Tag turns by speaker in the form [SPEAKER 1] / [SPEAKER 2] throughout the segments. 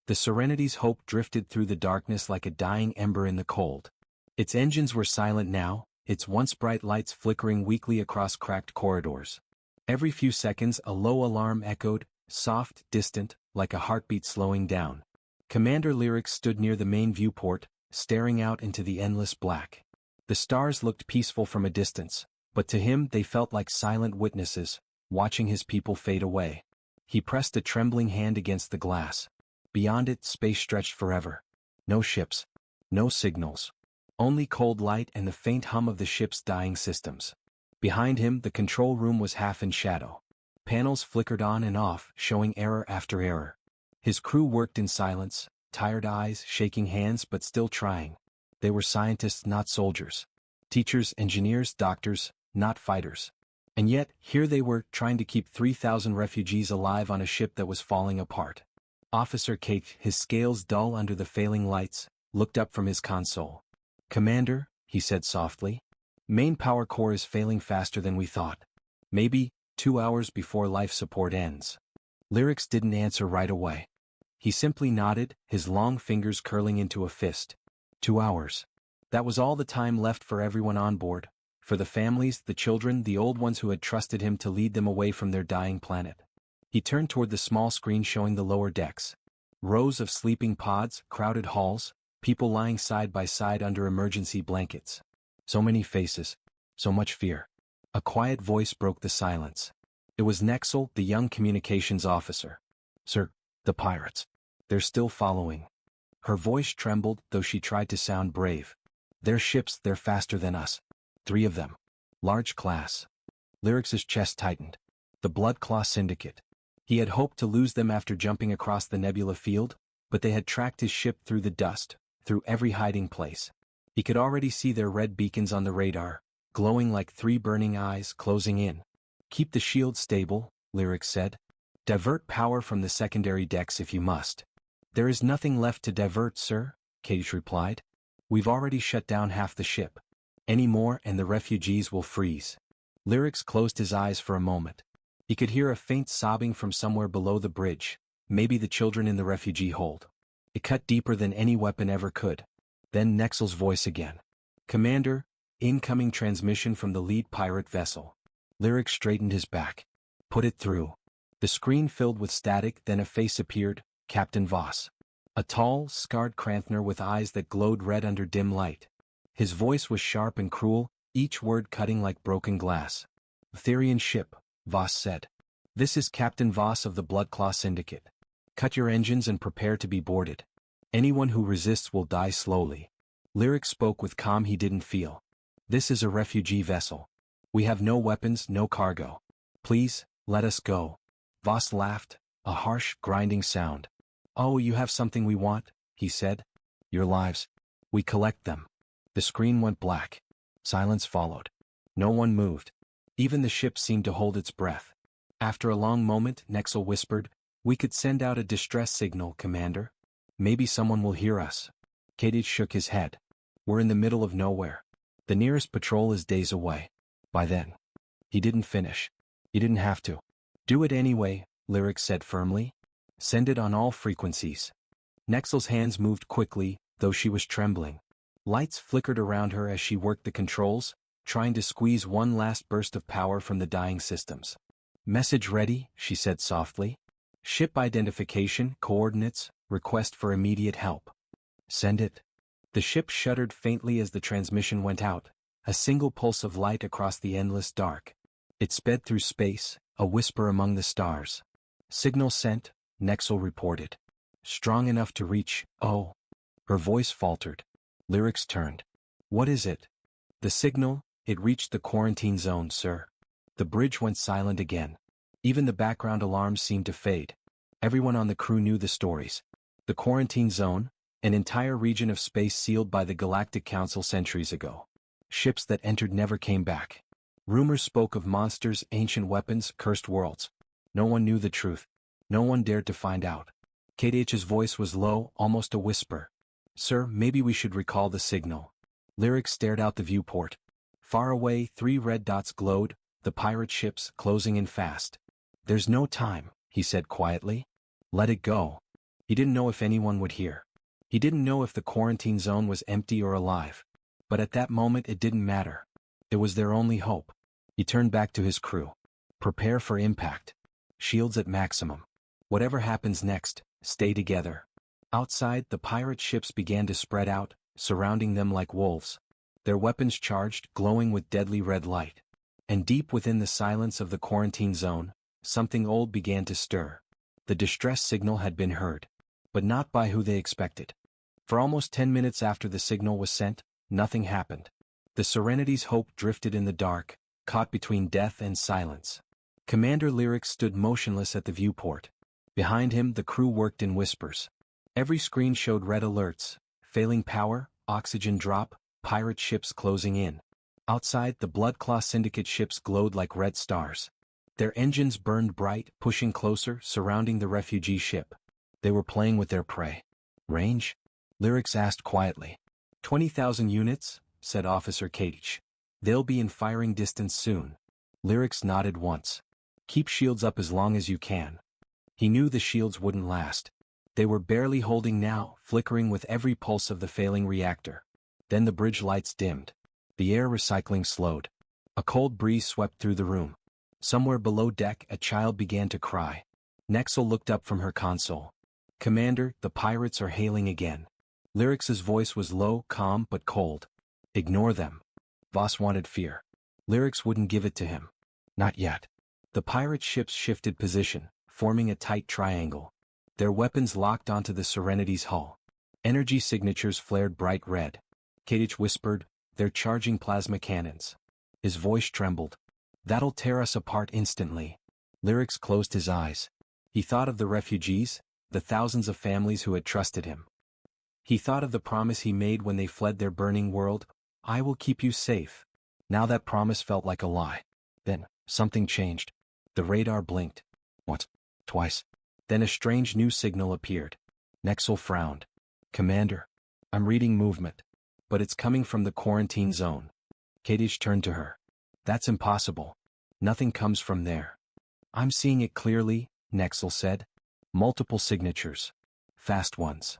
[SPEAKER 1] The Serenity's hope drifted through the darkness like a dying ember in the cold. Its engines were silent now, its once bright lights flickering weakly across cracked corridors. Every few seconds a low alarm echoed, soft, distant, like a heartbeat slowing down. Commander Lyric stood near the main viewport, staring out into the endless black. The stars looked peaceful from a distance, but to him they felt like silent witnesses, watching his people fade away. He pressed a trembling hand against the glass. Beyond it, space stretched forever. No ships. No signals. Only cold light and the faint hum of the ship's dying systems. Behind him, the control room was half in shadow. Panels flickered on and off, showing error after error. His crew worked in silence, tired eyes, shaking hands but still trying. They were scientists, not soldiers. Teachers, engineers, doctors, not fighters. And yet, here they were, trying to keep 3,000 refugees alive on a ship that was falling apart. Officer Kate, his scales dull under the failing lights, looked up from his console. "Commander," he said softly, "main power core is failing faster than we thought. Maybe 2 hours before life support ends." Lyrics didn't answer right away. He simply nodded, his long fingers curling into a fist. 2 hours. That was all the time left for everyone on board, for the families, the children, the old ones who had trusted him to lead them away from their dying planet. He turned toward the small screen showing the lower decks. Rows of sleeping pods, crowded halls, people lying side by side under emergency blankets. So many faces, so much fear. A quiet voice broke the silence. It was Nexel, the young communications officer. "Sir, the pirates. They're still following." Her voice trembled, though she tried to sound brave. "Their ships, they're faster than us. 3 of them. Large class." Lyrics' chest tightened. The Blood Claw Syndicate. He had hoped to lose them after jumping across the nebula field, but they had tracked his ship through the dust, through every hiding place. He could already see their red beacons on the radar, glowing like 3 burning eyes, closing in. "Keep the shield stable," Lyrics said. "Divert power from the secondary decks if you must." "There is nothing left to divert, sir," Cage replied. "We've already shut down half the ship. Any more and the refugees will freeze." Lyrics closed his eyes for a moment. He could hear a faint sobbing from somewhere below the bridge, maybe the children in the refugee hold. It cut deeper than any weapon ever could. Then Nexel's voice again. "Commander, incoming transmission from the lead pirate vessel." Lyric straightened his back. "Put it through." The screen filled with static, then a face appeared, Captain Voss. A tall, scarred Krantner with eyes that glowed red under dim light. His voice was sharp and cruel, each word cutting like broken glass. "Therian ship," Voss said. "This is Captain Voss of the Bloodclaw Syndicate. Cut your engines and prepare to be boarded. Anyone who resists will die slowly." Lyric spoke with calm he didn't feel. "This is a refugee vessel. We have no weapons, no cargo. Please, let us go." Voss laughed, a harsh, grinding sound. "Oh, you have something we want," he said. "Your lives. We collect them." The screen went black. Silence followed. No one moved. Even the ship seemed to hold its breath. After a long moment, Nexel whispered, "We could send out a distress signal, Commander. Maybe someone will hear us." Kadich shook his head. "We're in the middle of nowhere. The nearest patrol is days away. By then." He didn't finish. "You didn't have to." "Do it anyway," Lyric said firmly. "Send it on all frequencies." Nexel's hands moved quickly, though she was trembling. Lights flickered around her as she worked the controls, trying to squeeze one last burst of power from the dying systems. "Message ready," she said softly. "Ship identification, coordinates, request for immediate help." "Send it." The ship shuddered faintly as the transmission went out, a single pulse of light across the endless dark. It sped through space, a whisper among the stars. "Signal sent," Nexel reported. "Strong enough to reach, oh." Her voice faltered. Lyrics turned. "What is it?" "The signal, it reached the quarantine zone, sir." The bridge went silent again. Even the background alarms seemed to fade. Everyone on the crew knew the stories. The quarantine zone, an entire region of space sealed by the Galactic Council centuries ago. Ships that entered never came back. Rumors spoke of monsters, ancient weapons, cursed worlds. No one knew the truth. No one dared to find out. KDH's voice was low, almost a whisper. "Sir, maybe we should recall the signal." Lyric stared out the viewport. Far away, 3 red dots glowed, the pirate ships closing in fast. "There's no time," he said quietly. "Let it go." He didn't know if anyone would hear. He didn't know if the quarantine zone was empty or alive. But at that moment it didn't matter. It was their only hope. He turned back to his crew. Prepare for impact. Shields at maximum. Whatever happens next, stay together. Outside, the pirate ships began to spread out, surrounding them like wolves. Their weapons charged, glowing with deadly red light. And deep within the silence of the quarantine zone, something old began to stir. The distress signal had been heard. But not by who they expected. For almost 10 minutes after the signal was sent, nothing happened. The Serenity's hope drifted in the dark, caught between death and silence. Commander Lyric stood motionless at the viewport. Behind him, the crew worked in whispers. Every screen showed red alerts: failing power, oxygen drop, pirate ships closing in. Outside, the Bloodclaw Syndicate ships glowed like red stars. Their engines burned bright, pushing closer, surrounding the refugee ship. They were playing with their prey. Range? Lyrics asked quietly. 20,000 units, said Officer Cage. They'll be in firing distance soon. Lyrics nodded once. Keep shields up as long as you can. He knew the shields wouldn't last. They were barely holding now, flickering with every pulse of the failing reactor. Then the bridge lights dimmed. The air recycling slowed. A cold breeze swept through the room. Somewhere below deck, a child began to cry. Nexel looked up from her console. Commander, the pirates are hailing again. Lyrics's voice was low, calm, but cold. Ignore them. Voss wanted fear. Lyrics wouldn't give it to him. Not yet. The pirate ships shifted position, forming a tight triangle. Their weapons locked onto the Serenity's hull. Energy signatures flared bright red. Kadich whispered, "They're charging plasma cannons." His voice trembled. "That'll tear us apart instantly." Lyrics closed his eyes. He thought of the refugees, the thousands of families who had trusted him. He thought of the promise he made when they fled their burning world: "I will keep you safe." Now that promise felt like a lie. Then, something changed. The radar blinked. Once. Twice. Then a strange new signal appeared. Nexel frowned. "Commander, I'm reading movement. But it's coming from the quarantine zone." Kadich turned to her. "That's impossible. Nothing comes from there." "I'm seeing it clearly," Nexel said. "Multiple signatures. Fast ones."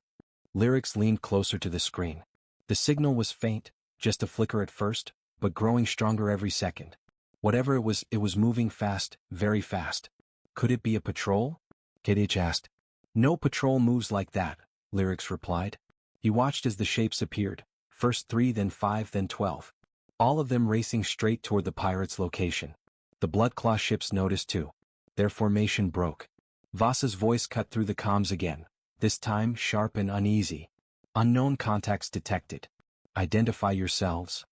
[SPEAKER 1] Lyrics leaned closer to the screen. The signal was faint, just a flicker at first, but growing stronger every second. Whatever it was moving fast, very fast. Could it be a patrol? Kadich asked. "No patrol moves like that," Lyrics replied. He watched as the shapes appeared, first 3, then 5, then 12. All of them racing straight toward the pirates' location. The Bloodclaw ships noticed too. Their formation broke. Voss's voice cut through the comms again, this time sharp and uneasy. "Unknown contacts detected. Identify yourselves."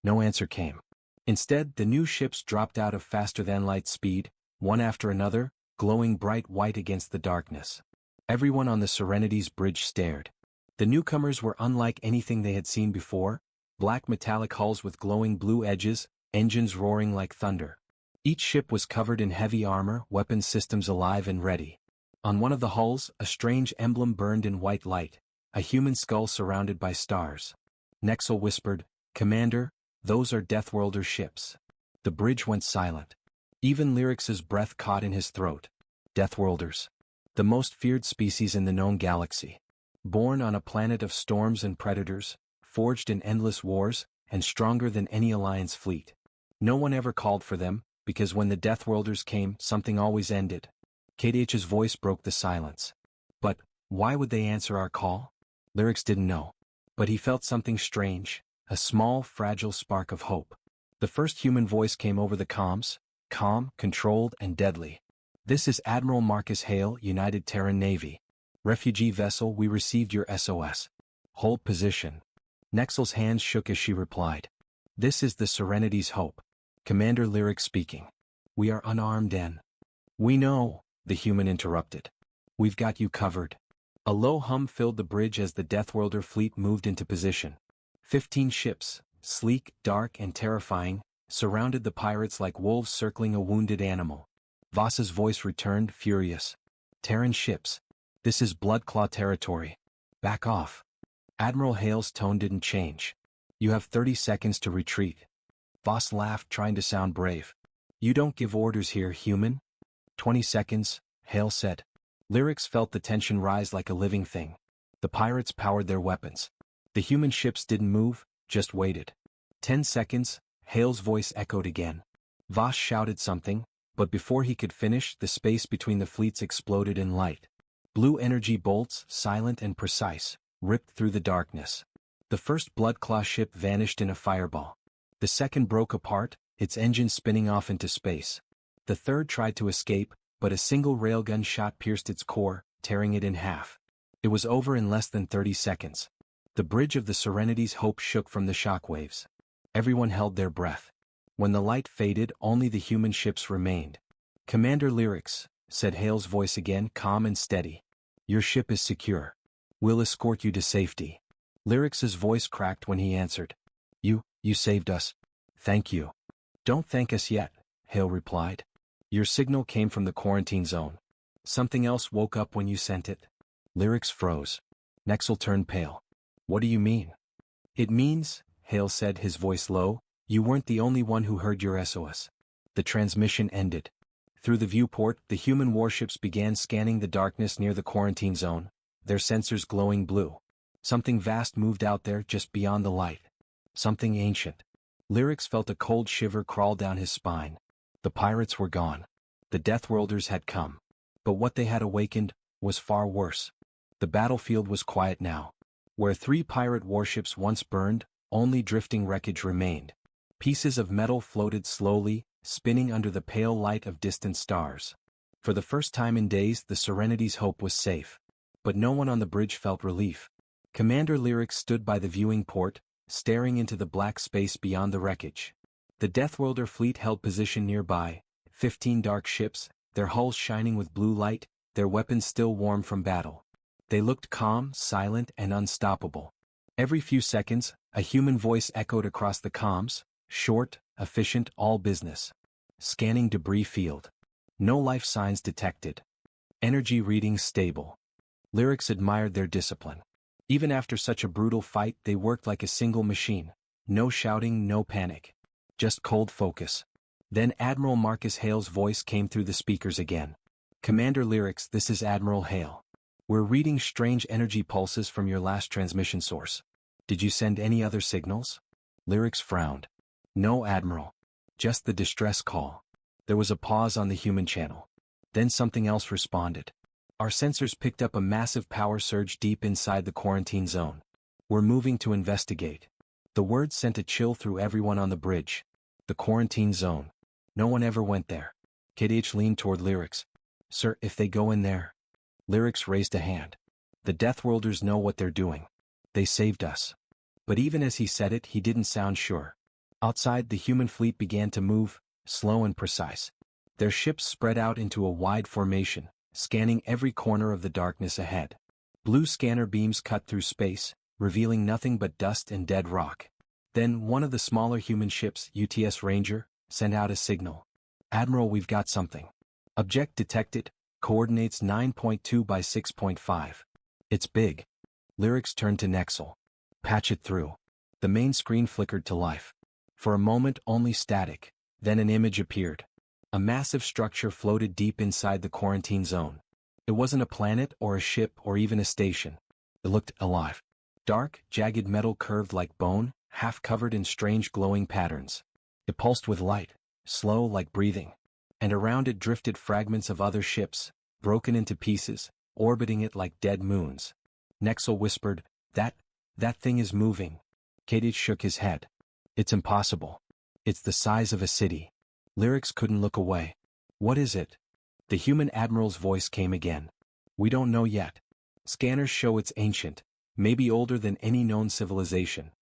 [SPEAKER 1] No answer came. Instead, the new ships dropped out of faster-than-light speed, one after another, glowing bright white against the darkness. Everyone on the Serenity's bridge stared. The newcomers were unlike anything they had seen before: black metallic hulls with glowing blue edges, engines roaring like thunder. Each ship was covered in heavy armor, weapon systems alive and ready. On one of the hulls, a strange emblem burned in white light, a human skull surrounded by stars. Nexel whispered, "Commander, those are Deathworlders ships." The bridge went silent. Even Lyrics's breath caught in his throat. Deathworlders. The most feared species in the known galaxy. Born on a planet of storms and predators, forged in endless wars, and stronger than any Alliance fleet. No one ever called for them, because when the Deathworlders came, something always ended. KDH's voice broke the silence. "But, why would they answer our call?" Lyrics didn't know. But he felt something strange, a small, fragile spark of hope. The first human voice came over the comms, calm, controlled, and deadly. "This is Admiral Marcus Hale, United Terran Navy. Refugee vessel, we received your SOS. Hold position." Nexel's hands shook as she replied. "This is the Serenity's hope. Commander Lyric speaking. We are unarmed and—" "We know," the human interrupted. "We've got you covered." A low hum filled the bridge as the Deathworlder fleet moved into position. 15 ships, sleek, dark, and terrifying, surrounded the pirates like wolves circling a wounded animal. Voss's voice returned, furious. "Terran ships. This is Bloodclaw territory. Back off." Admiral Hale's tone didn't change. "You have 30 seconds to retreat." Voss laughed, trying to sound brave. "You don't give orders here, human." 20 seconds, Hale said. Lyrics felt the tension rise like a living thing. The pirates powered their weapons. The human ships didn't move, just waited. 10 seconds, Hale's voice echoed again. Voss shouted something, but before he could finish, the space between the fleets exploded in light. Blue energy bolts, silent and precise, ripped through the darkness. The first Bloodclaw ship vanished in a fireball. The second broke apart, its engine spinning off into space. The third tried to escape, but a single railgun shot pierced its core, tearing it in half. It was over in less than 30 seconds. The bridge of the Serenity's Hope shook from the shockwaves. Everyone held their breath. When the light faded, only the human ships remained. "Commander Lyrics," said Hale's voice again, calm and steady. "Your ship is secure. We'll escort you to safety." Lyrics's voice cracked when he answered. You saved us. Thank you." "Don't thank us yet," Hale replied. "Your signal came from the quarantine zone. Something else woke up when you sent it." Lyrics froze. Nexel turned pale. "What do you mean?" "It means," Hale said, his voice low, "you weren't the only one who heard your SOS." The transmission ended. Through the viewport, the human warships began scanning the darkness near the quarantine zone, their sensors glowing blue. Something vast moved out there just beyond the light. Something ancient. Lyrics felt a cold shiver crawl down his spine. The pirates were gone. The Deathworlders had come. But what they had awakened was far worse. The battlefield was quiet now. Where 3 pirate warships once burned, only drifting wreckage remained. Pieces of metal floated slowly, spinning under the pale light of distant stars. For the first time in days, the Serenity's Hope was safe. But no one on the bridge felt relief. Commander Lyrics stood by the viewing port, staring into the black space beyond the wreckage. The Deathworlder fleet held position nearby, 15 dark ships, their hulls shining with blue light, their weapons still warm from battle. They looked calm, silent, and unstoppable. Every few seconds, a human voice echoed across the comms, short, efficient, all business. Scanning debris field. No life signs detected. Energy readings stable. Lyrics admired their discipline. Even after such a brutal fight, they worked like a single machine. No shouting, no panic. Just cold focus. Then Admiral Marcus Hale's voice came through the speakers again. "Commander Lyrics, this is Admiral Hale. We're reading strange energy pulses from your last transmission source. Did you send any other signals?" Lyrics frowned. "No, Admiral. Just the distress call." There was a pause on the human channel. Then something else responded. "Our sensors picked up a massive power surge deep inside the quarantine zone. We're moving to investigate." The words sent a chill through everyone on the bridge. The quarantine zone. No one ever went there. KDH leaned toward Lyrics. "Sir, if they go in there..." Lyrics raised a hand. "The Deathworlders know what they're doing. They saved us." But even as he said it, he didn't sound sure. Outside, the human fleet began to move, slow and precise. Their ships spread out into a wide formation, scanning every corner of the darkness ahead. Blue scanner beams cut through space, revealing nothing but dust and dead rock. Then one of the smaller human ships, UTS Ranger, sent out a signal. "Admiral, we've got something. Object detected, coordinates 9.2 by 6.5. It's big." Lyrics turned to Nexel. "Patch it through." The main screen flickered to life. For a moment only static, then an image appeared. A massive structure floated deep inside the quarantine zone. It wasn't a planet or a ship or even a station. It looked alive. Dark, jagged metal curved like bone, half covered in strange glowing patterns. It pulsed with light, slow like breathing. And around it drifted fragments of other ships, broken into pieces, orbiting it like dead moons. Nexel whispered, That thing is moving." Kadich shook his head. "It's impossible. It's the size of a city." Lyrics couldn't look away. "What is it?" The human admiral's voice came again. "We don't know yet. Scanners show it's ancient, maybe older than any known civilization.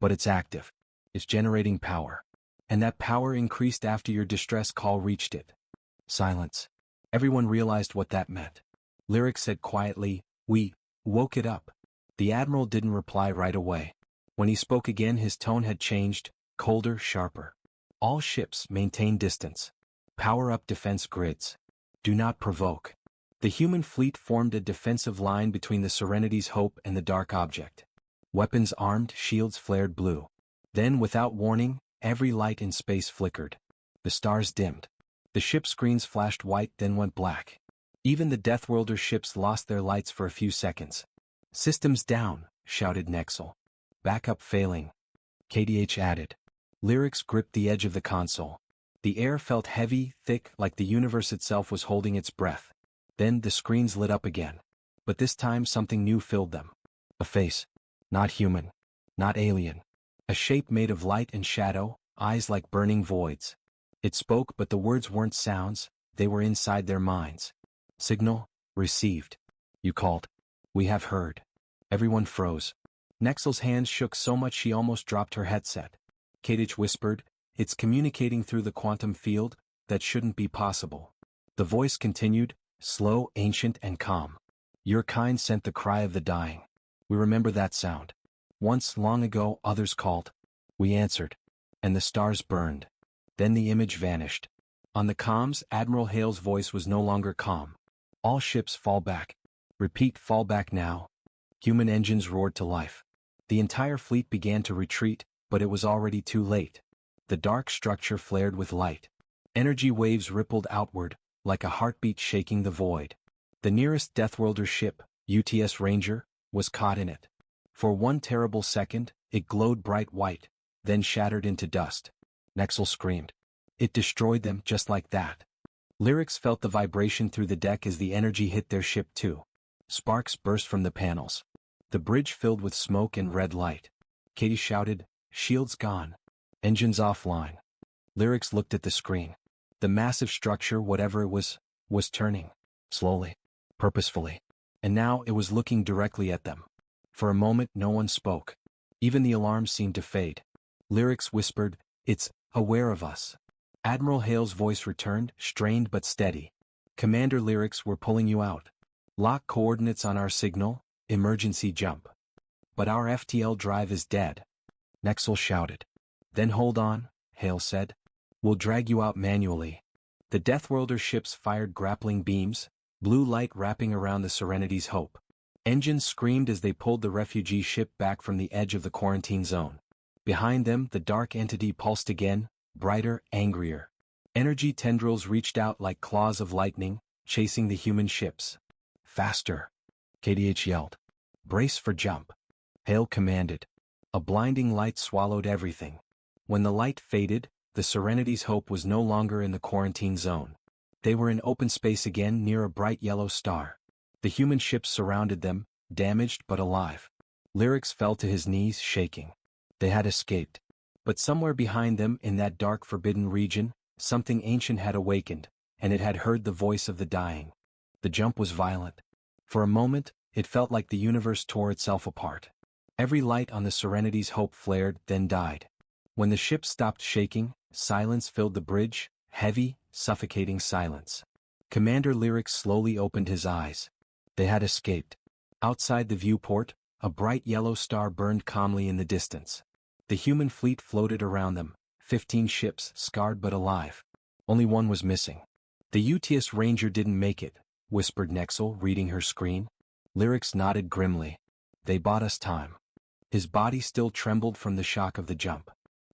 [SPEAKER 1] But it's active. It's generating power. And that power increased after your distress call reached it." Silence. Everyone realized what that meant. Lyrics said quietly, "We woke it up." The admiral didn't reply right away. When he spoke again, his tone had changed, colder, sharper. "All ships maintain distance. Power up defense grids. Do not provoke." The human fleet formed a defensive line between the Serenity's Hope and the dark object. Weapons armed, shields flared blue. Then, without warning, every light in space flickered. The stars dimmed. The ship screens flashed white, then went black. Even the Deathworlder ships lost their lights for a few seconds. "Systems down," shouted Nexel. "Backup failing," KDH added. Lyrics gripped the edge of the console. The air felt heavy, thick, like the universe itself was holding its breath. Then the screens lit up again. But this time something new filled them. A face. Not human. Not alien. A shape made of light and shadow, eyes like burning voids. It spoke, but the words weren't sounds, they were inside their minds. "Signal, received. You called. We have heard." Everyone froze. Nexel's hands shook so much she almost dropped her headset. Kadich whispered, "It's communicating through the quantum field. That shouldn't be possible." The voice continued, slow, ancient, and calm. "Your kind sent the cry of the dying. We remember that sound. Once, long ago, others called. We answered. And the stars burned. Then the image vanished." On the comms, Admiral Hale's voice was no longer calm. "All ships fall back. Repeat, fall back now." Human engines roared to life. The entire fleet began to retreat, but it was already too late. The dark structure flared with light. Energy waves rippled outward, like a heartbeat shaking the void. The nearest Deathworlder ship, UTS Ranger, was caught in it. For one terrible second, it glowed bright white, then shattered into dust. Nexel screamed. It destroyed them just like that. Lyrics felt the vibration through the deck as the energy hit their ship too. Sparks burst from the panels. The bridge filled with smoke and red light. Katie shouted, "Shields gone. Engines offline." Lyrics looked at the screen. The massive structure, whatever it was turning. Slowly. Purposefully. And now it was looking directly at them. For a moment no one spoke. Even the alarms seemed to fade. Lyrics whispered, "It's aware of us." Admiral Hale's voice returned, strained but steady. "Commander, Lyrics, we're pulling you out. Lock coordinates on our signal, emergency jump." "But our FTL drive is dead." Nexel shouted. "Then hold on," Hale said. "We'll drag you out manually." The Deathworlder ships fired grappling beams, blue light wrapping around the Serenity's Hope. Engines screamed as they pulled the refugee ship back from the edge of the quarantine zone. Behind them, the dark entity pulsed again, brighter, angrier. Energy tendrils reached out like claws of lightning, chasing the human ships. "Faster!" KDH yelled. "Brace for jump." Hale commanded. A blinding light swallowed everything. When the light faded, the Serenity's Hope was no longer in the quarantine zone. They were in open space again near a bright yellow star. The human ships surrounded them, damaged but alive. Lyrics fell to his knees, shaking. They had escaped. But somewhere behind them, in that dark forbidden region, something ancient had awakened, and it had heard the voice of the dying. The jump was violent. For a moment, it felt like the universe tore itself apart. Every light on the Serenity's Hope flared, then died. When the ship stopped shaking, silence filled the bridge, heavy, suffocating silence. Commander Lyrics slowly opened his eyes. They had escaped. Outside the viewport, a bright yellow star burned calmly in the distance. The human fleet floated around them, 15 ships, scarred but alive. Only one was missing. "The UTS Ranger didn't make it," whispered Nexel, reading her screen. Lyrics nodded grimly. "They bought us time." His body still trembled from the shock of the jump.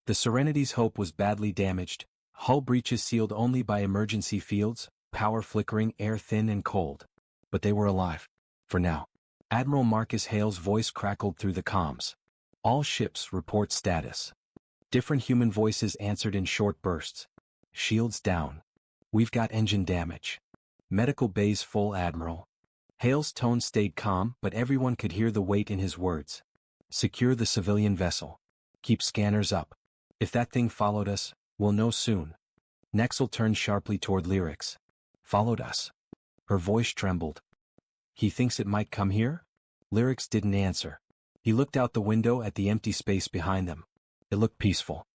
[SPEAKER 1] The Serenity's Hope was badly damaged, hull breaches sealed only by emergency fields, power flickering, air thin and cold. But they were alive. For now. Admiral Marcus Hale's voice crackled through the comms. "All ships report status." Different human voices answered in short bursts. "Shields down. We've got engine damage. Medical bays full, Admiral." Hale's tone stayed calm, but everyone could hear the weight in his words. "Secure the civilian vessel. Keep scanners up. If that thing followed us, we'll know soon." Nexel turned sharply toward Lyrics. "Followed us?" Her voice trembled. "He thinks it might come here?" Lyrics didn't answer. He looked out the window at the empty space behind them. It looked peaceful.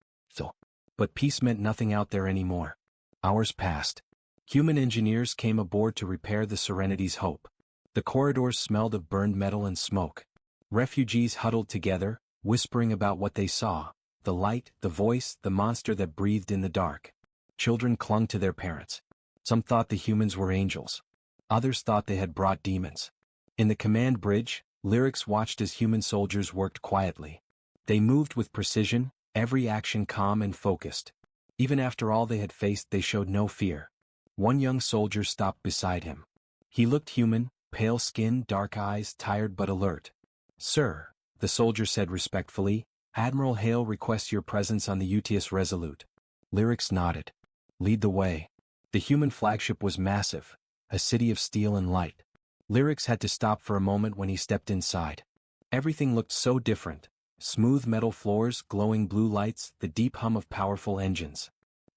[SPEAKER 1] But peace meant nothing out there anymore. Hours passed. Human engineers came aboard to repair the Serenity's Hope. The corridors smelled of burned metal and smoke. Refugees huddled together, whispering about what they saw. The light, the voice, the monster that breathed in the dark. Children clung to their parents. Some thought the humans were angels. Others thought they had brought demons. In the command bridge, Lyrics watched as human soldiers worked quietly. They moved with precision, every action calm and focused. Even after all they had faced, they showed no fear. One young soldier stopped beside him. He looked human, pale skin, dark eyes, tired but alert. "Sir," the soldier said respectfully, "Admiral Hale requests your presence on the UTS Resolute." Lyrics nodded. "Lead the way." The human flagship was massive, a city of steel and light. Lyrics had to stop for a moment when he stepped inside. Everything looked so different. Smooth metal floors, glowing blue lights, the deep hum of powerful engines.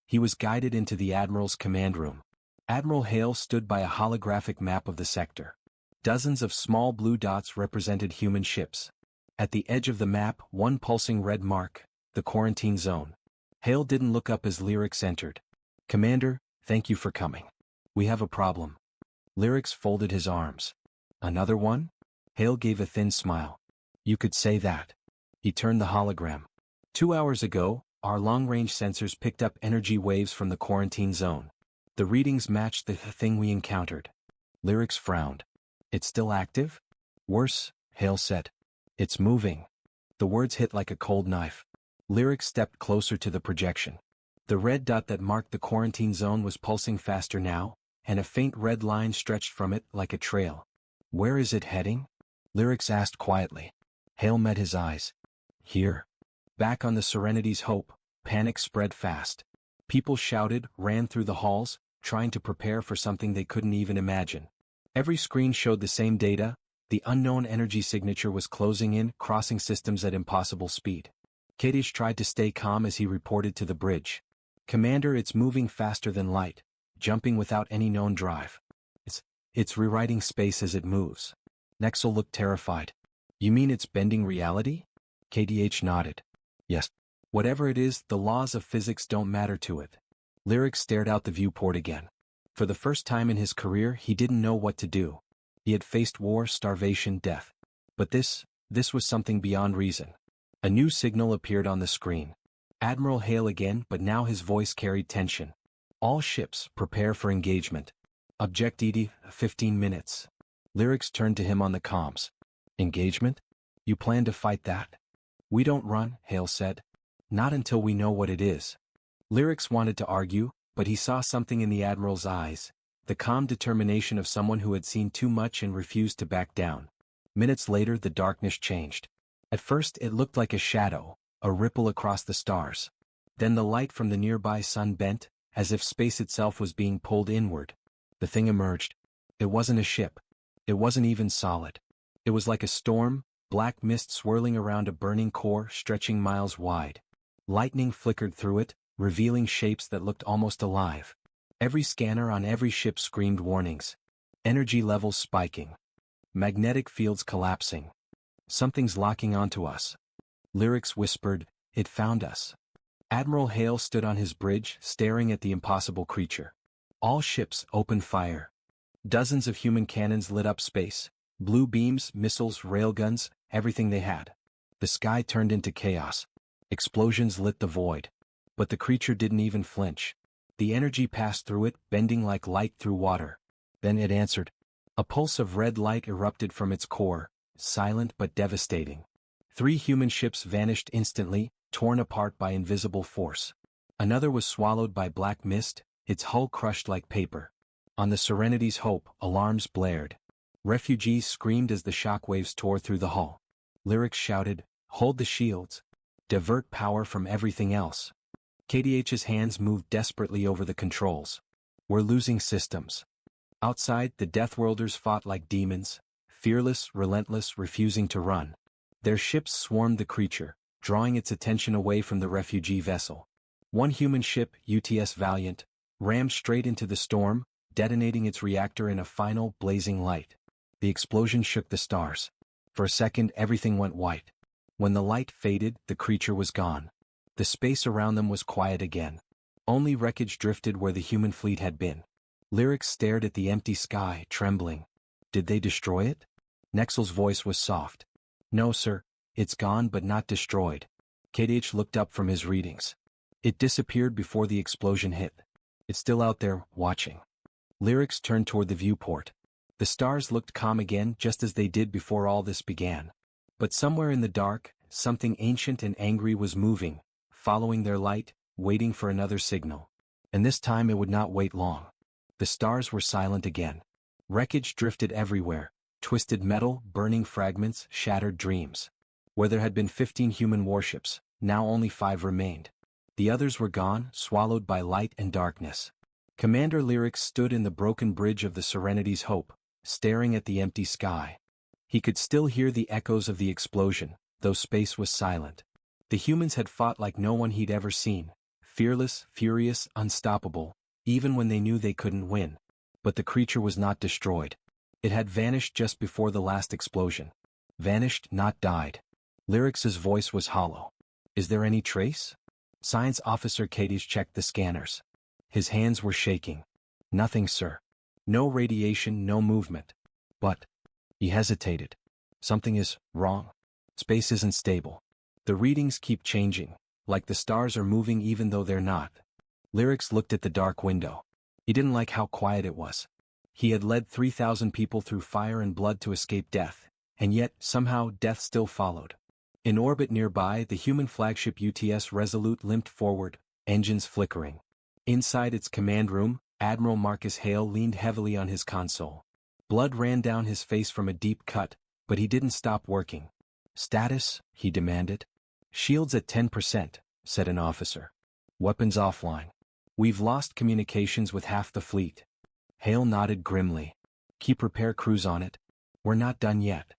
[SPEAKER 1] He was guided into the Admiral's command room. Admiral Hale stood by a holographic map of the sector. Dozens of small blue dots represented human ships. At the edge of the map, one pulsing red mark, the quarantine zone. Hale didn't look up as Lyrics entered. "Commander, thank you for coming. We have a problem." Lyrics folded his arms. "Another one?" Hale gave a thin smile. "You could say that." He turned the hologram. 2 hours ago, our long-range sensors picked up energy waves from the quarantine zone. The readings matched the thing we encountered." Lyrics frowned. "It's still active?" "Worse," Hale said. "It's moving." The words hit like a cold knife. Lyrics stepped closer to the projection. The red dot that marked the quarantine zone was pulsing faster now, and a faint red line stretched from it like a trail. "Where is it heading?" Lyrics asked quietly. Hale met his eyes. "Here." Back on the Serenity's Hope, panic spread fast. People shouted, ran through the halls, trying to prepare for something they couldn't even imagine. Every screen showed the same data. The unknown energy signature was closing in, crossing systems at impossible speed. Kadish tried to stay calm as he reported to the bridge. "Commander, it's moving faster than light, jumping without any known drive. It's rewriting space as it moves." Nexel looked terrified. "You mean it's bending reality?" KDH nodded. "Yes. Whatever it is, the laws of physics don't matter to it." Lyrics stared out the viewport again. For the first time in his career, he didn't know what to do. He had faced war, starvation, death. But this was something beyond reason. A new signal appeared on the screen. Admiral Hale again, but now his voice carried tension. "All ships, prepare for engagement. Object ED, 15 minutes. Lyrics turned to him on the comms. "Engagement? You plan to fight that?" "We don't run," Hale said. "Not until we know what it is." Lyrics wanted to argue, but he saw something in the Admiral's eyes, the calm determination of someone who had seen too much and refused to back down. Minutes later, the darkness changed. At first it looked like a shadow, a ripple across the stars. Then the light from the nearby sun bent, as if space itself was being pulled inward. The thing emerged. It wasn't a ship. It wasn't even solid. It was like a storm, black mist swirling around a burning core stretching miles wide. Lightning flickered through it, revealing shapes that looked almost alive. Every scanner on every ship screamed warnings. Energy levels spiking. Magnetic fields collapsing. "Something's locking onto us." Lyrics whispered, "It found us." Admiral Hale stood on his bridge, staring at the impossible creature. All ships opened fire. Dozens of human cannons lit up space. Blue beams, missiles, railguns, everything they had. The sky turned into chaos. Explosions lit the void. But the creature didn't even flinch. The energy passed through it, bending like light through water. Then it answered. A pulse of red light erupted from its core, silent but devastating. 3 human ships vanished instantly, torn apart by invisible force. Another was swallowed by black mist, its hull crushed like paper. On the Serenity's Hope, alarms blared. Refugees screamed as the shockwaves tore through the hull. Lyrics shouted, "Hold the shields. Divert power from everything else." KDH's hands moved desperately over the controls. "We're losing systems." Outside, the Deathworlders fought like demons, fearless, relentless, refusing to run. Their ships swarmed the creature, drawing its attention away from the refugee vessel. One human ship, UTS Valiant, rammed straight into the storm, detonating its reactor in a final, blazing light. The explosion shook the stars. For a second, everything went white. When the light faded, the creature was gone. The space around them was quiet again. Only wreckage drifted where the human fleet had been. Lyrics stared at the empty sky, trembling. Did they destroy it? Nexel's voice was soft. "No, sir. It's gone but not destroyed." KDH looked up from his readings. "It disappeared before the explosion hit. It's still out there, watching." Lyrics turned toward the viewport. The stars looked calm again, just as they did before all this began. But somewhere in the dark, something ancient and angry was moving, following their light, waiting for another signal. And this time it would not wait long. The stars were silent again. Wreckage drifted everywhere, twisted metal, burning fragments, shattered dreams. Where there had been 15 human warships, now only 5 remained. The others were gone, swallowed by light and darkness. Commander Lyrics stood in the broken bridge of the Serenity's Hope, staring at the empty sky. He could still hear the echoes of the explosion, though space was silent. The humans had fought like no one he'd ever seen, fearless, furious, unstoppable, even when they knew they couldn't win. But the creature was not destroyed. It had vanished just before the last explosion. Vanished, not died. Lyrics's voice was hollow. Is there any trace? Science Officer Cadiz checked the scanners. His hands were shaking. Nothing, sir. No radiation, no movement. But... He hesitated. Something is wrong. Space isn't stable. The readings keep changing, like the stars are moving even though they're not. Lyrics looked at the dark window. He didn't like how quiet it was. He had led 3,000 people through fire and blood to escape death, and yet, somehow, death still followed. In orbit nearby, the human flagship UTS Resolute limped forward, engines flickering. Inside its command room, Admiral Marcus Hale leaned heavily on his console. Blood ran down his face from a deep cut, but he didn't stop working. Status, he demanded. Shields at 10%, said an officer. Weapons offline. We've lost communications with half the fleet. Hale nodded grimly. Keep repair crews on it. We're not done yet.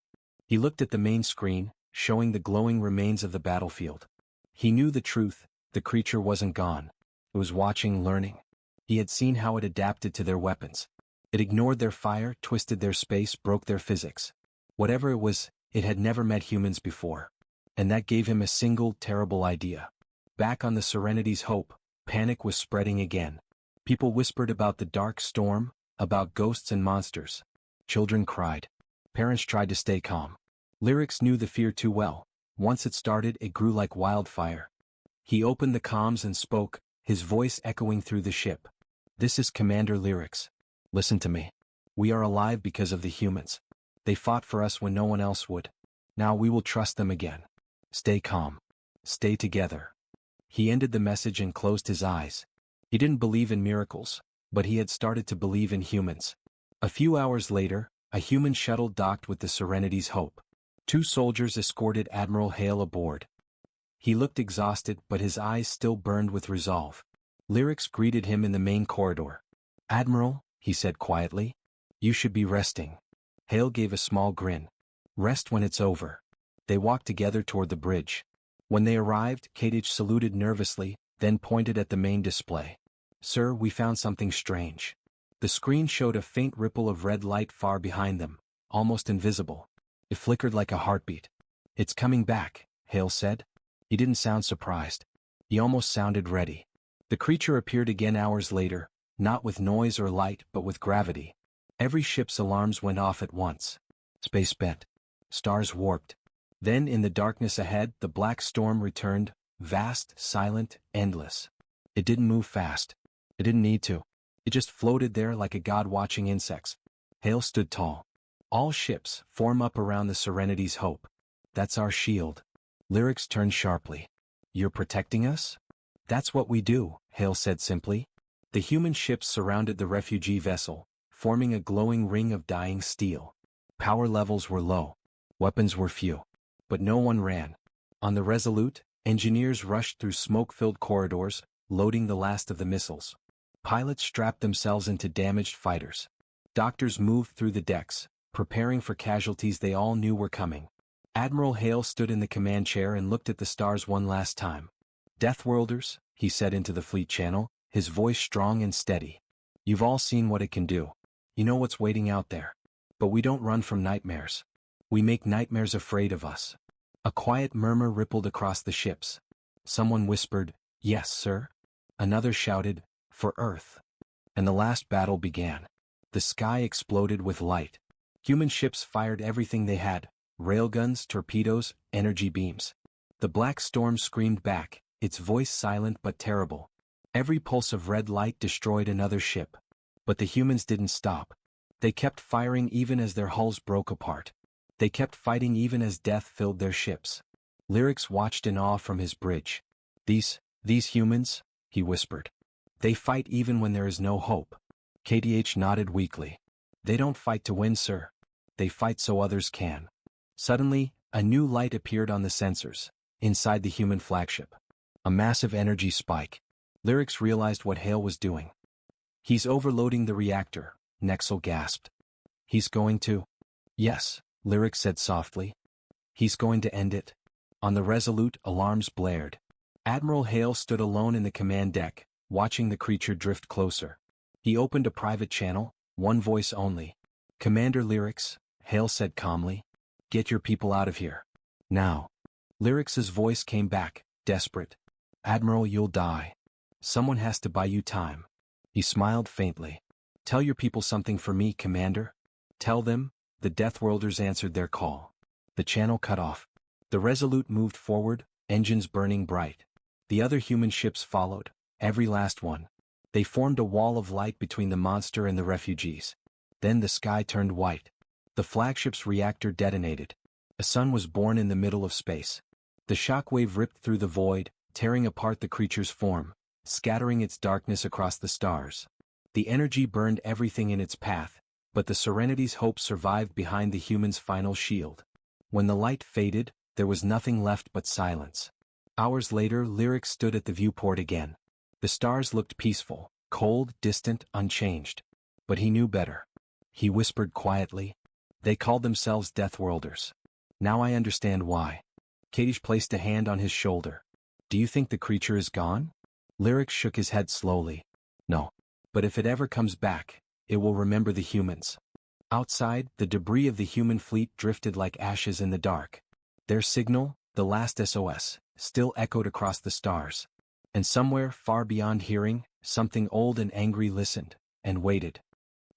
[SPEAKER 1] He looked at the main screen, showing the glowing remains of the battlefield. He knew the truth, the creature wasn't gone. It was watching, learning. He had seen how it adapted to their weapons. It ignored their fire, twisted their space, broke their physics. Whatever it was, it had never met humans before. And that gave him a single, terrible idea. Back on the Serenity's Hope, panic was spreading again. People whispered about the dark storm, about ghosts and monsters. Children cried. Parents tried to stay calm. Lyrics knew the fear too well. Once it started, it grew like wildfire. He opened the comms and spoke, his voice echoing through the ship. This is Commander Lyrics. Listen to me. We are alive because of the humans. They fought for us when no one else would. Now we will trust them again. Stay calm. Stay together. He ended the message and closed his eyes. He didn't believe in miracles, but he had started to believe in humans. A few hours later, a human shuttle docked with the Serenity's Hope. 2 soldiers escorted Admiral Hale aboard. He looked exhausted, but his eyes still burned with resolve. Lyrics greeted him in the main corridor. Admiral, he said quietly, you should be resting. Hale gave a small grin. Rest when it's over. They walked together toward the bridge. When they arrived, Cadiz saluted nervously, then pointed at the main display. Sir, we found something strange. The screen showed a faint ripple of red light far behind them, almost invisible. It flickered like a heartbeat. It's coming back, Hale said. He didn't sound surprised. He almost sounded ready. The creature appeared again hours later, not with noise or light but with gravity. Every ship's alarms went off at once. Space bent. Stars warped. Then in the darkness ahead, the black storm returned, vast, silent, endless. It didn't move fast. It didn't need to. It just floated there like a god watching insects. Hale stood tall. All ships, form up around the Serenity's Hope. That's our shield. Lyrics turned sharply. You're protecting us? That's what we do, Hale said simply. The human ships surrounded the refugee vessel, forming a glowing ring of dying steel. Power levels were low. Weapons were few. But no one ran. On the Resolute, engineers rushed through smoke-filled corridors, loading the last of the missiles. Pilots strapped themselves into damaged fighters. Doctors moved through the decks, preparing for casualties they all knew were coming. Admiral Hale stood in the command chair and looked at the stars one last time. Deathworlders, he said into the fleet channel, his voice strong and steady. You've all seen what it can do. You know what's waiting out there. But we don't run from nightmares. We make nightmares afraid of us. A quiet murmur rippled across the ships. Someone whispered, "Yes, sir." Another shouted, "For Earth." And the last battle began. The sky exploded with light. Human ships fired everything they had, railguns, torpedoes, energy beams. The black storm screamed back, its voice silent but terrible. Every pulse of red light destroyed another ship. But the humans didn't stop. They kept firing even as their hulls broke apart. They kept fighting even as death filled their ships. Lyrics watched in awe from his bridge. These humans, he whispered. They fight even when there is no hope. KDH nodded weakly. They don't fight to win, sir. They fight so others can. Suddenly, a new light appeared on the sensors, inside the human flagship. A massive energy spike. Lyrics realized what Hale was doing. He's overloading the reactor, Nexel gasped. He's going to? Yes, Lyrics said softly. He's going to end it. On the Resolute, alarms blared. Admiral Hale stood alone in the command deck, watching the creature drift closer. He opened a private channel, one voice only. Commander Lyrics, Hale said calmly. Get your people out of here. Now. Lyrics's voice came back, desperate. Admiral, you'll die. Someone has to buy you time. He smiled faintly. Tell your people something for me, Commander. Tell them. The Deathworlders answered their call. The channel cut off. The Resolute moved forward, engines burning bright. The other human ships followed, every last one. They formed a wall of light between the monster and the refugees. Then the sky turned white. The flagship's reactor detonated. A sun was born in the middle of space. The shockwave ripped through the void, tearing apart the creature's form, scattering its darkness across the stars. The energy burned everything in its path, but the Serenity's hope survived behind the human's final shield. When the light faded, there was nothing left but silence. Hours later, Lyrics stood at the viewport again. The stars looked peaceful, cold, distant, unchanged. But he knew better. He whispered quietly. They called themselves Deathworlders. Now I understand why. Kadish placed a hand on his shoulder. Do you think the creature is gone? Lyrics shook his head slowly. No. But if it ever comes back, it will remember the humans. Outside, the debris of the human fleet drifted like ashes in the dark. Their signal, the last SOS, still echoed across the stars. And somewhere, far beyond hearing, something old and angry listened, and waited.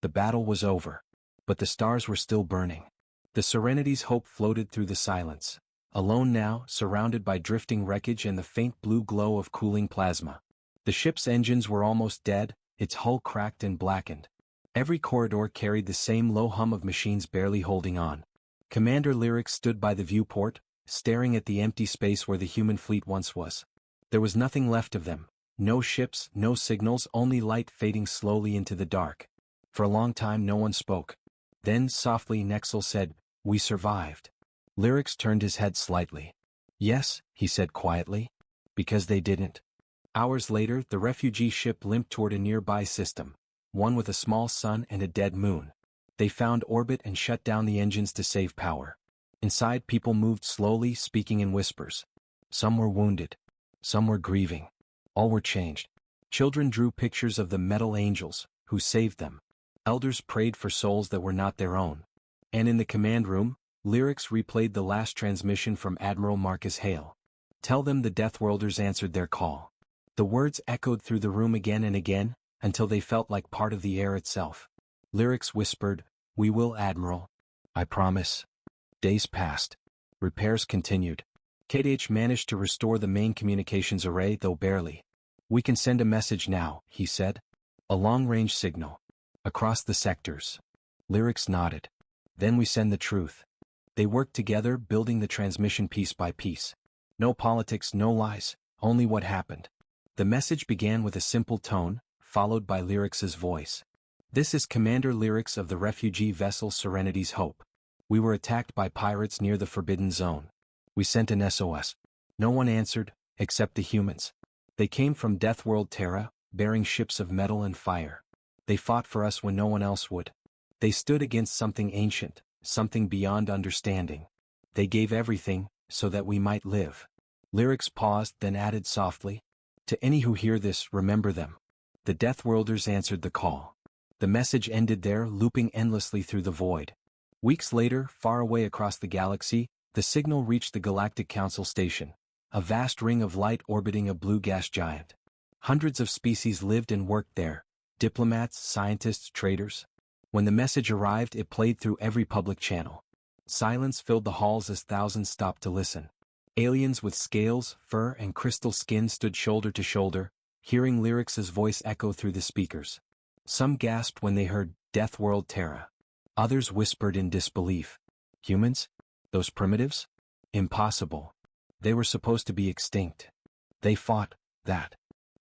[SPEAKER 1] The battle was over. But the stars were still burning. The Serenity's hope floated through the silence. Alone now, surrounded by drifting wreckage and the faint blue glow of cooling plasma. The ship's engines were almost dead, its hull cracked and blackened. Every corridor carried the same low hum of machines barely holding on. Commander Lyrics stood by the viewport, staring at the empty space where the human fleet once was. There was nothing left of them. No ships, no signals, only light fading slowly into the dark. For a long time no one spoke. Then, softly, Nexel said, "We survived." Lyrics turned his head slightly. "Yes," he said quietly. "Because they didn't." Hours later, the refugee ship limped toward a nearby system, one with a small sun and a dead moon. They found orbit and shut down the engines to save power. Inside, people moved slowly, speaking in whispers. Some were wounded. Some were grieving. All were changed. Children drew pictures of the metal angels, who saved them. Elders prayed for souls that were not their own. And in the command room, Lyrics replayed the last transmission from Admiral Marcus Hale. Tell them the Deathworlders answered their call. The words echoed through the room again and again, until they felt like part of the air itself. Lyrics whispered, "We will, Admiral. I promise." Days passed. Repairs continued. KDH managed to restore the main communications array, though barely. "We can send a message now," he said. "A long-range signal. Across the sectors." Lyrics nodded. "Then we send the truth." They worked together, building the transmission piece by piece. No politics, no lies, only what happened. The message began with a simple tone, followed by Lyrics's voice. "This is Commander Lyrics of the refugee vessel Serenity's Hope. We were attacked by pirates near the Forbidden Zone. We sent an SOS. No one answered, except the humans. They came from Deathworld Terra, bearing ships of metal and fire. They fought for us when no one else would. They stood against something ancient, something beyond understanding. They gave everything, so that we might live." Lyrics paused, then added softly, "To any who hear this, remember them." The Deathworlders answered the call. The message ended there, looping endlessly through the void. Weeks later, far away across the galaxy, the signal reached the Galactic Council station, a vast ring of light orbiting a blue gas giant. Hundreds of species lived and worked there, diplomats, scientists, traders. When the message arrived, it played through every public channel. Silence filled the halls as thousands stopped to listen. Aliens with scales, fur, and crystal skin stood shoulder to shoulder, hearing Lyrics's voice echo through the speakers. Some gasped when they heard Deathworld Terra. Others whispered in disbelief. Humans? Those primitives? Impossible. They were supposed to be extinct. They fought that.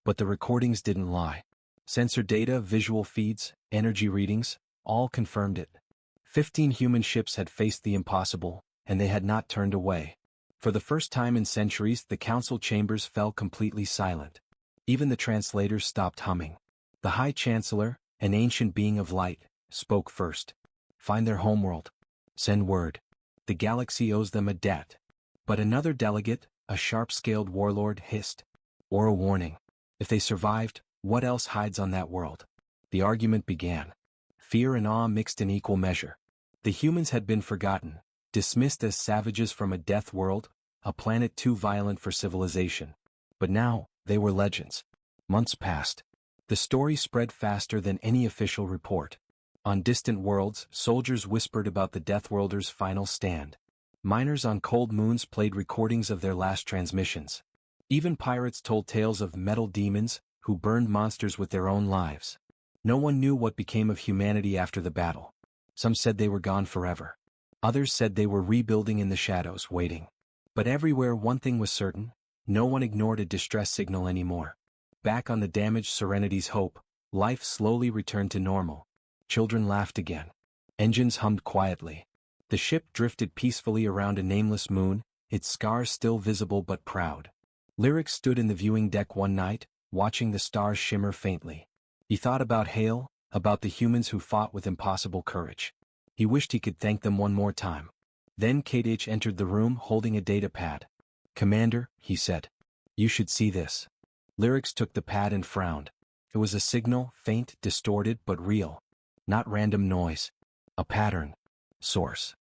[SPEAKER 1] But the recordings didn't lie. Sensor data, visual feeds, energy readings, all confirmed it. 15 human ships had faced the impossible, and they had not turned away. For the first time in centuries, the council chambers fell completely silent. Even the translators stopped humming. The High Chancellor, an ancient being of light, spoke first. "Find their homeworld. Send word. The galaxy owes them a debt." But another delegate, a sharp-scaled warlord, hissed. "Or a warning. If they survived, what else hides on that world?" The argument began. Fear and awe mixed in equal measure. The humans had been forgotten, dismissed as savages from a death world, a planet too violent for civilization. But now, they were legends. Months passed. The story spread faster than any official report. On distant worlds, soldiers whispered about the Deathworlders' final stand. Miners on cold moons played recordings of their last transmissions. Even pirates told tales of metal demons, who burned monsters with their own lives. No one knew what became of humanity after the battle. Some said they were gone forever. Others said they were rebuilding in the shadows, waiting. But everywhere one thing was certain: no one ignored a distress signal anymore. Back on the damaged Serenity's hope, life slowly returned to normal. Children laughed again. Engines hummed quietly. The ship drifted peacefully around a nameless moon, its scars still visible but proud. Lyrics stood in the viewing deck one night, watching the stars shimmer faintly. He thought about Hale, about the humans who fought with impossible courage. He wished he could thank them one more time. Then KDH entered the room holding a data pad. "Commander," he said, "you should see this." Lyrics took the pad and frowned. It was a signal, faint, distorted, but real. Not random noise. A pattern. Source.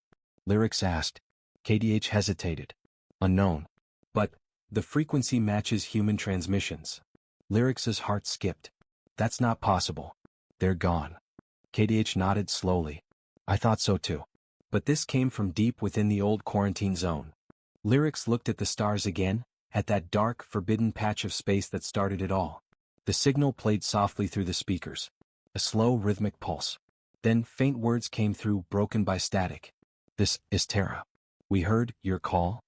[SPEAKER 1] Lyrics asked. KDH hesitated. "Unknown. But the frequency matches human transmissions." Lyrics's heart skipped. "That's not possible. They're gone." KDH nodded slowly. "I thought so too. But this came from deep within the old quarantine zone." Lyrics looked at the stars again, at that dark, forbidden patch of space that started it all. The signal played softly through the speakers. A slow, rhythmic pulse. Then faint words came through, broken by static. "This is Terra. We heard your call."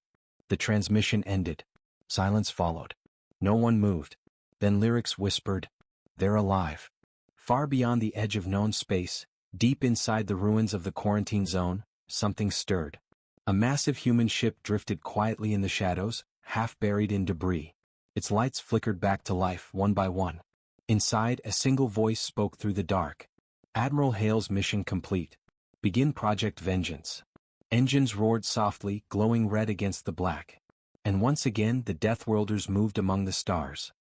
[SPEAKER 1] The transmission ended. Silence followed. No one moved. Then Lyrics whispered, "They're alive." Far beyond the edge of known space, deep inside the ruins of the quarantine zone, something stirred. A massive human ship drifted quietly in the shadows, half buried in debris. Its lights flickered back to life one by one. Inside, a single voice spoke through the dark. "Admiral Hale's mission complete. Begin Project Vengeance." Engines roared softly, glowing red against the black. And once again the Deathworlders moved among the stars.